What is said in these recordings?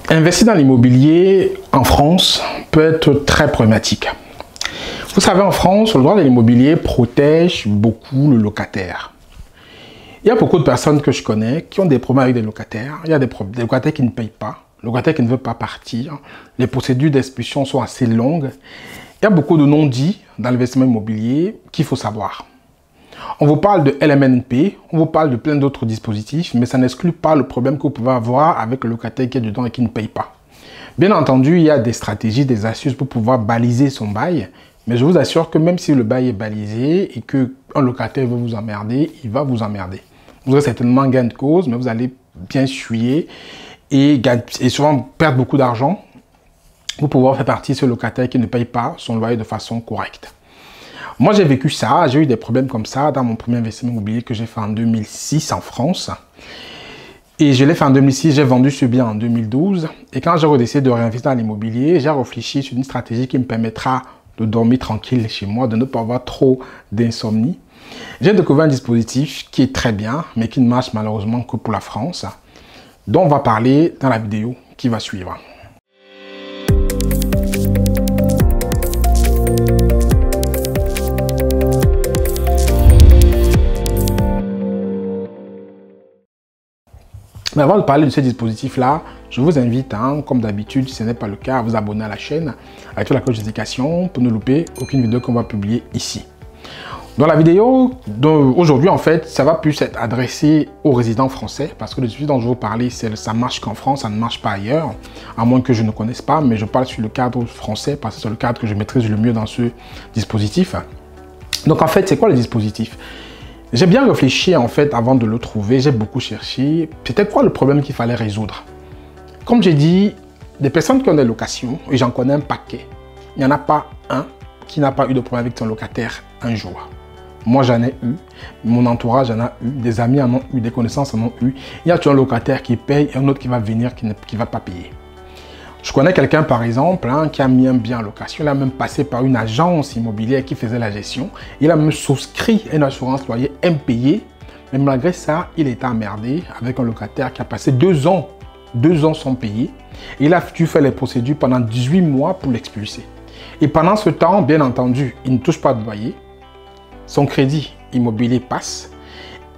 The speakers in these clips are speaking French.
Investir dans l'immobilier en France peut être très problématique. Vous savez, en France, le droit de l'immobilier protège beaucoup le locataire. Il y a beaucoup de personnes que je connais qui ont des problèmes avec des locataires. Il y a des locataires qui ne payent pas, le locataire qui ne veut pas partir. Les procédures d'expulsion sont assez longues. Il y a beaucoup de non-dits dans l'investissement immobilier qu'il faut savoir. On vous parle de LMNP, on vous parle de plein d'autres dispositifs, mais ça n'exclut pas le problème que vous pouvez avoir avec le locataire qui est dedans et qui ne paye pas. Bien entendu, il y a des stratégies, des astuces pour pouvoir baliser son bail, mais je vous assure que même si le bail est balisé et qu'un locataire veut vous emmerder, il va vous emmerder. Vous aurez certainement gain de cause, mais vous allez bien suer et souvent perdre beaucoup d'argent pour pouvoir faire partie de ce locataire qui ne paye pas son loyer de façon correcte. Moi, j'ai vécu ça, j'ai eu des problèmes comme ça dans mon premier investissement immobilier que j'ai fait en 2006 en France. Et je l'ai fait en 2006, j'ai vendu ce bien en 2012. Et quand j'ai décidé de réinvestir dans l'immobilier, j'ai réfléchi sur une stratégie qui me permettra de dormir tranquille chez moi, de ne pas avoir trop d'insomnie. J'ai découvert un dispositif qui est très bien, mais qui ne marche malheureusement que pour la France, dont on va parler dans la vidéo qui va suivre. Mais avant de parler de ce dispositif-là, je vous invite, comme d'habitude, si ce n'est pas le cas, à vous abonner à la chaîne, à activer la cloche de notification pour ne louper aucune vidéo qu'on va publier ici. Dans la vidéo d'aujourd'hui, en fait, ça va plus être adressé aux résidents français, parce que le dispositif dont je vais vous parler, ça marche qu'en France, ça ne marche pas ailleurs, à moins que je ne connaisse pas, mais je parle sur le cadre français, parce que c'est le cadre que je maîtrise le mieux dans ce dispositif. Donc en fait, c'est quoi le dispositif ? J'ai bien réfléchi en fait avant de le trouver, j'ai beaucoup cherché. C'était quoi le problème qu'il fallait résoudre? Comme j'ai dit, des personnes qui ont des locations, et j'en connais un paquet, il n'y en a pas un qui n'a pas eu de problème avec son locataire un jour. Moi j'en ai eu, mon entourage en a eu, des amis en ont eu, des connaissances en ont eu. Il y a toujours un locataire qui paye et un autre qui va venir qui ne va pas payer. Je connais quelqu'un, par exemple, qui a mis un bien en location. Il a même passé par une agence immobilière qui faisait la gestion. Il a même souscrit à une assurance loyer impayée. Mais malgré ça, il était emmerdé avec un locataire qui a passé 2 ans sans payer. Il a dû faire les procédures pendant 18 mois pour l'expulser. Et pendant ce temps, bien entendu, il ne touche pas de loyer. Son crédit immobilier passe.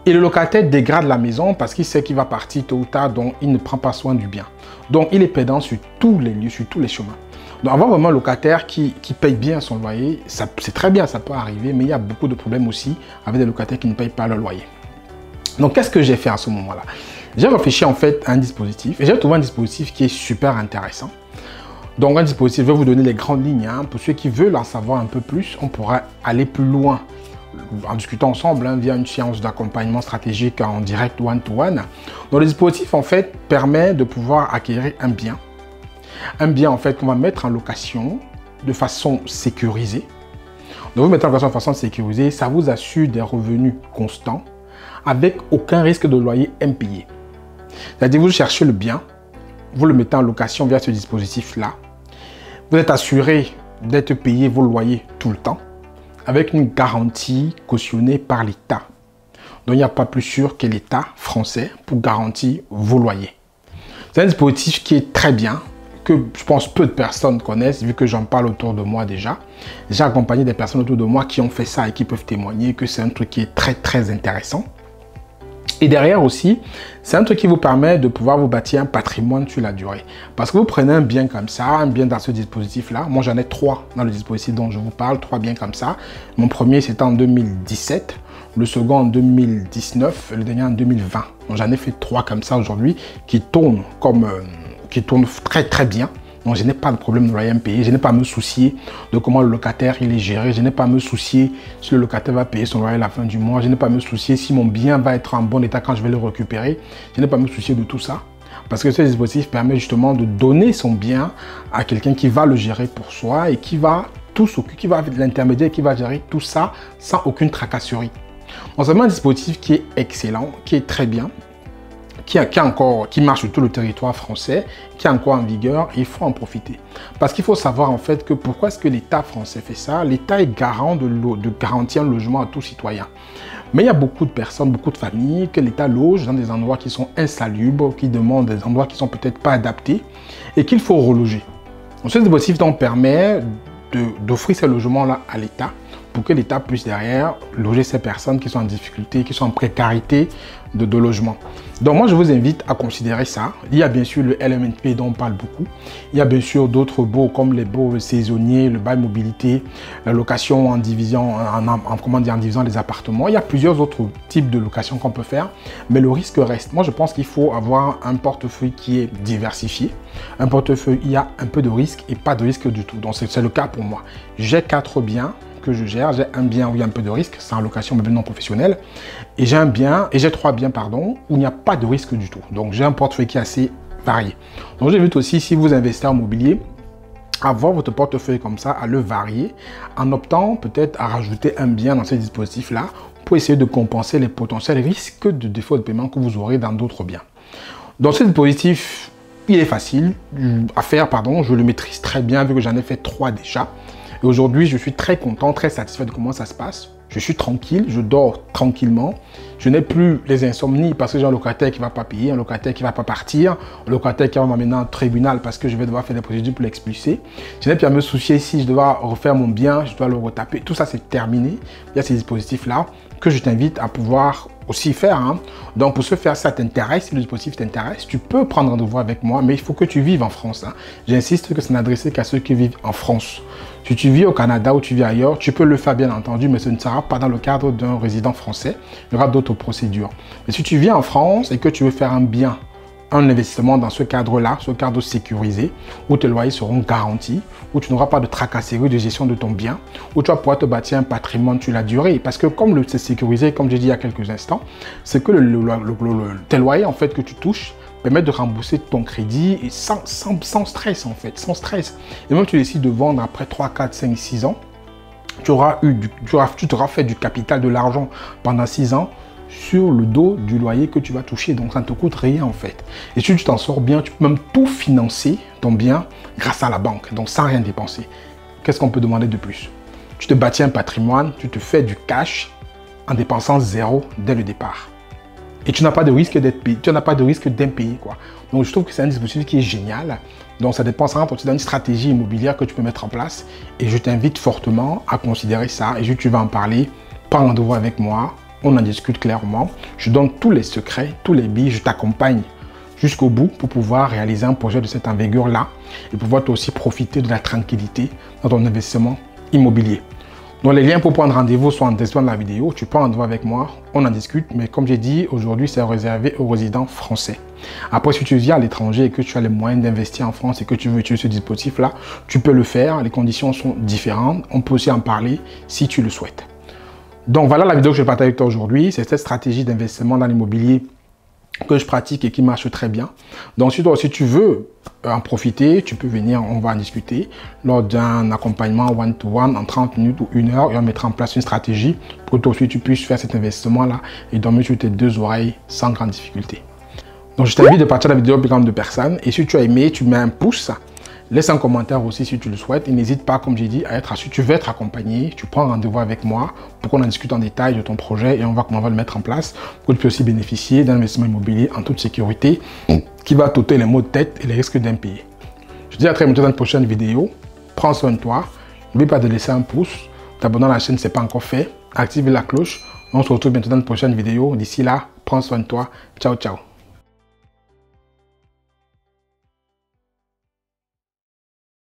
Et le locataire dégrade la maison parce qu'il sait qu'il va partir tôt ou tard, donc il ne prend pas soin du bien. Donc il est perdant sur tous les lieux, sur tous les chemins. Donc avoir vraiment un locataire qui paye bien son loyer, c'est très bien, ça peut arriver, mais il y a beaucoup de problèmes aussi avec des locataires qui ne payent pas leur loyer. Donc qu'est-ce que j'ai fait à ce moment-là? J'ai réfléchi en fait à un dispositif et j'ai trouvé un dispositif qui est super intéressant. Donc un dispositif, je vais vous donner les grandes lignes. Pour ceux qui veulent en savoir un peu plus, on pourra aller plus loin en discutant ensemble via une séance d'accompagnement stratégique en direct one-to-one. Donc le dispositif en fait permet de pouvoir acquérir un bien en fait qu'on va mettre en location de façon sécurisée. Donc vous mettez en location de façon sécurisée, ça vous assure des revenus constants avec aucun risque de loyer impayé. C'est-à-dire vous cherchez le bien, vous le mettez en location via ce dispositif-là. Vous êtes assuré d'être payé vos loyers tout le temps, avec une garantie cautionnée par l'État. Donc il n'y a pas plus sûr que l'État français pour garantir vos loyers. C'est un dispositif qui est très bien, que je pense peu de personnes connaissent, vu que j'en parle autour de moi déjà. J'ai accompagné des personnes autour de moi qui ont fait ça et qui peuvent témoigner que c'est un truc qui est très intéressant. Et derrière aussi, c'est un truc qui vous permet de pouvoir vous bâtir un patrimoine sur la durée. Parce que vous prenez un bien comme ça, un bien dans ce dispositif-là. Moi, j'en ai 3 dans le dispositif dont je vous parle, 3 biens comme ça. Mon premier, c'était en 2017. Le second en 2019. Le dernier en 2020. Donc, j'en ai fait 3 comme ça aujourd'hui qui tournent très bien. Donc, je n'ai pas de problème de loyer impayé. Je n'ai pas à me soucier de comment le locataire il est géré. Je n'ai pas à me soucier si le locataire va payer son loyer à la fin du mois. Je n'ai pas à me soucier si mon bien va être en bon état quand je vais le récupérer. Je n'ai pas à me soucier de tout ça. Parce que ce dispositif permet justement de donner son bien à quelqu'un qui va le gérer pour soi et qui va tout s'occuper, qui va être l'intermédiaire, qui va gérer tout ça sans aucune tracasserie. Donc, c'est un dispositif qui est excellent, qui est très bien, qui marche sur tout le territoire français, qui est encore en vigueur, et il faut en profiter. Parce qu'il faut savoir en fait que pourquoi est-ce que l'État français fait ça? L'État est garant de garantir un logement à tout citoyen. Mais il y a beaucoup de personnes, beaucoup de familles que l'État loge dans des endroits qui sont insalubres, qui demandent des endroits qui sont peut-être pas adaptés et qu'il faut reloger. Donc, ce dispositif donc permet d'offrir ces logements-là à l'État pour que l'État puisse derrière loger ces personnes qui sont en difficulté, qui sont en précarité de logement. Donc moi, je vous invite à considérer ça. Il y a bien sûr le LMNP dont on parle beaucoup. Il y a bien sûr d'autres baux comme les baux saisonniers, le bail mobilité, la location en division, en divisant les appartements. Il y a plusieurs autres types de locations qu'on peut faire, mais le risque reste. Moi, je pense qu'il faut avoir un portefeuille qui est diversifié. Un portefeuille, il y a un peu de risque et pas de risque du tout. Donc c'est le cas pour moi. J'ai 4 biens que je gère. J'ai un bien où il y a un peu de risque, c'est en location meublé non professionnel. Et j'ai 3 biens, pardon, où il n'y a pas de risque du tout. Donc j'ai un portefeuille qui est assez varié. Donc j'invite aussi, si vous investissez en immobilier, à voir votre portefeuille comme ça, à le varier, en optant peut-être à rajouter un bien dans ce dispositif-là pour essayer de compenser les potentiels risques de défaut de paiement que vous aurez dans d'autres biens. Donc ce dispositif, il est facile à faire, pardon, je le maîtrise très bien vu que j'en ai fait 3 déjà. Et aujourd'hui, je suis très content, très satisfait de comment ça se passe. Je suis tranquille, je dors tranquillement. Je n'ai plus les insomnies parce que j'ai un locataire qui ne va pas payer, un locataire qui ne va pas partir, un locataire qui va m'amener en tribunal parce que je vais devoir faire des procédures pour l'expulser. Je n'ai plus à me soucier si je dois refaire mon bien, je dois le retaper. Tout ça, c'est terminé. Il y a ces dispositifs-là que je t'invite à pouvoir aussi faire. Hein. Donc, pour ce faire, ça t'intéresse, si le dispositif t'intéresse, tu peux prendre rendez-vous avec moi, mais il faut que tu vives en France. Hein. J'insiste que c'est adressé qu'à ceux qui vivent en France. Si tu vis au Canada ou tu vis ailleurs, tu peux le faire bien entendu, mais ce ne sera pas dans le cadre d'un résident français. Il y aura d'autres procédures. Mais si tu vis en France et que tu veux faire un bien, un investissement dans ce cadre-là, ce cadre sécurisé, où tes loyers seront garantis, où tu n'auras pas de tracasserie de gestion de ton bien, où tu vas pouvoir te bâtir un patrimoine sur la durée. Parce que comme c'est sécurisé, comme j'ai dit il y a quelques instants, c'est que tes loyers en fait que tu touches permettent de rembourser ton crédit et sans stress en fait, sans stress. Et même tu décides de vendre après 3, 4, 5, 6 ans, tu t'auras fait du capital, de l'argent pendant 6 ans, sur le dos du loyer que tu vas toucher. Donc, ça ne te coûte rien en fait. Et si tu t'en sors bien, tu peux même tout financer, ton bien, grâce à la banque. Donc, sans rien dépenser. Qu'est-ce qu'on peut demander de plus? Tu te bâtis un patrimoine, tu te fais du cash en dépensant 0 dès le départ. Et tu n'as pas de risque d'être payé. Tu n'as pas de risque d'impayé, quoi. Donc, je trouve que c'est un dispositif qui est génial. Donc, ça dépend d'une stratégie immobilière que tu peux mettre en place. Et je t'invite fortement à considérer ça. Et tu vas en parler. Prends rendez-vous avec moi. On en discute clairement. Je donne tous les secrets, tous les billes. Je t'accompagne jusqu'au bout pour pouvoir réaliser un projet de cette envergure-là et pouvoir toi aussi profiter de la tranquillité dans ton investissement immobilier. Donc les liens pour prendre rendez-vous sont en description de la vidéo. Tu prends rendez-vous avec moi, on en discute. Mais comme j'ai dit, aujourd'hui, c'est réservé aux résidents français. Après, si tu vis à l'étranger et que tu as les moyens d'investir en France et que tu veux utiliser ce dispositif-là, tu peux le faire. Les conditions sont différentes. On peut aussi en parler si tu le souhaites. Donc voilà la vidéo que je vais partager avec toi aujourd'hui. C'est cette stratégie d'investissement dans l'immobilier que je pratique et qui marche très bien. Donc si toi aussi tu veux en profiter, tu peux venir, on va en discuter lors d'un accompagnement one-to-one en 30 minutes ou 1 heure et on mettra en place une stratégie pour que toi aussi tu puisses faire cet investissement-là et dormir sur tes 2 oreilles sans grande difficulté. Donc je t'invite de partager la vidéo au plus grand nombre de personnes et si tu as aimé, tu mets un pouce. Laisse un commentaire aussi si tu le souhaites et n'hésite pas, comme j'ai dit, si tu veux être accompagné, tu prends rendez-vous avec moi pour qu'on en discute en détail de ton projet et on va comment on va le mettre en place pour que tu puisses aussi bénéficier d'un investissement immobilier en toute sécurité qui va t'ôter les maux de tête et les risques d'impayés. Je te dis à très bientôt dans une prochaine vidéo. Prends soin de toi. N'oublie pas de laisser un pouce, t'abonner à la chaîne si ce n'est pas encore fait, activer la cloche. On se retrouve bientôt dans une prochaine vidéo. D'ici là, prends soin de toi. Ciao, ciao.